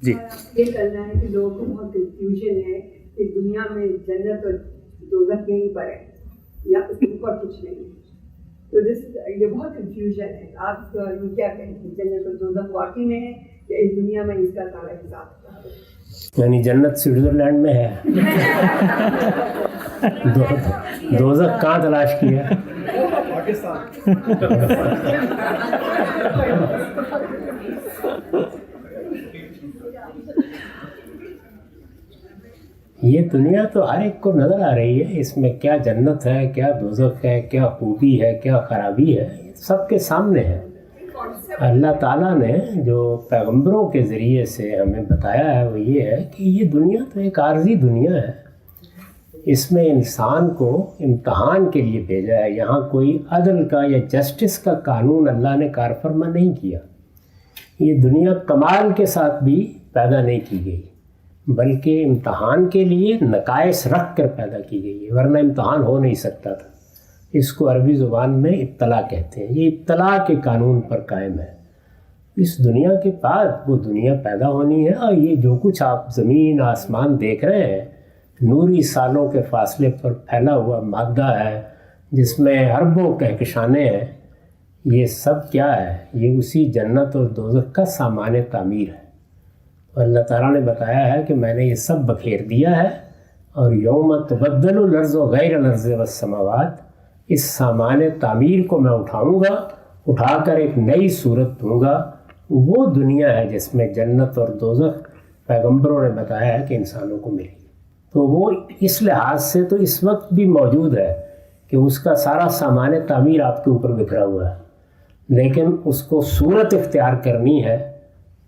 جی یہ کرنا ہے کہ لوگوں کو بہت کنفیوژن ہے کہ دنیا میں جنت اور دوزخ یہیں پر ہے یا اس کے اوپر کچھ نہیں ہے. تو یہ بہت کنفیوژن ہے. آپ کیا کہیں کہ جنت اور دوزخ واقعی میں ہے یا اس دنیا میں اس کا سارا حساب ہے؟ یعنی جنت سوئٹزرلینڈ میں ہے، دوزخ کہاں تلاش کیا؟ یہ دنیا تو ہر ایک کو نظر آ رہی ہے، اس میں کیا جنت ہے، کیا دوزخ ہے، کیا خوبی ہے، کیا خرابی ہے، سب کے سامنے ہے. اللہ تعالیٰ نے جو پیغمبروں کے ذریعے سے ہمیں بتایا ہے وہ یہ ہے کہ یہ دنیا تو ایک عارضی دنیا ہے، اس میں انسان کو امتحان کے لیے بھیجا ہے. یہاں کوئی عدل کا یا جسٹس کا قانون اللہ نے کار فرما نہیں کیا. یہ دنیا کمال کے ساتھ بھی پیدا نہیں کی گئی، بلکہ امتحان کے لیے نقائص رکھ کر پیدا کی گئی ہے، ورنہ امتحان ہو نہیں سکتا تھا. اس کو عربی زبان میں ابتلا کہتے ہیں. یہ ابتلا کے قانون پر قائم ہے. اس دنیا کے بعد وہ دنیا پیدا ہونی ہے، اور یہ جو کچھ آپ زمین آسمان دیکھ رہے ہیں نوری سالوں کے فاصلے پر پھیلا ہوا مادہ ہے جس میں اربوں کہکشانیں ہیں، یہ سب کیا ہے؟ یہ اسی جنت اور دوزخ کا سامان تعمیر ہے. اور اللہ تعالیٰ نے بتایا ہے کہ میں نے یہ سب بکھیر دیا ہے، اور یوم تبدل الارض غیر الارض والسماوات، اس سامان تعمیر کو میں اٹھاؤں گا، اٹھا کر ایک نئی صورت دوں گا. وہ دنیا ہے جس میں جنت اور دوزخ پیغمبروں نے بتایا ہے کہ انسانوں کو ملی. تو وہ اس لحاظ سے تو اس وقت بھی موجود ہے کہ اس کا سارا سامان تعمیر آپ کے اوپر بکھرا ہوا ہے، لیکن اس کو صورت اختیار کرنی ہے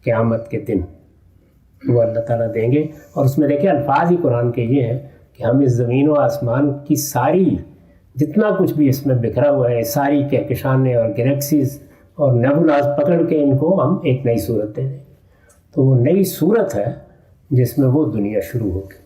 قیامت کے دن. وہ اللہ تعالیٰ دیں گے. اور اس میں دیکھیں الفاظ ہی قرآن کے یہ ہیں کہ ہم اس زمین و آسمان کی ساری جتنا کچھ بھی اس میں بکھرا ہوا ہے، ساری کہکشانیں اور گلیکسیز اور نیبولاز پکڑ کے ان کو ہم ایک نئی صورت دے دیں. تو وہ نئی صورت ہے جس میں وہ دنیا شروع ہوگی.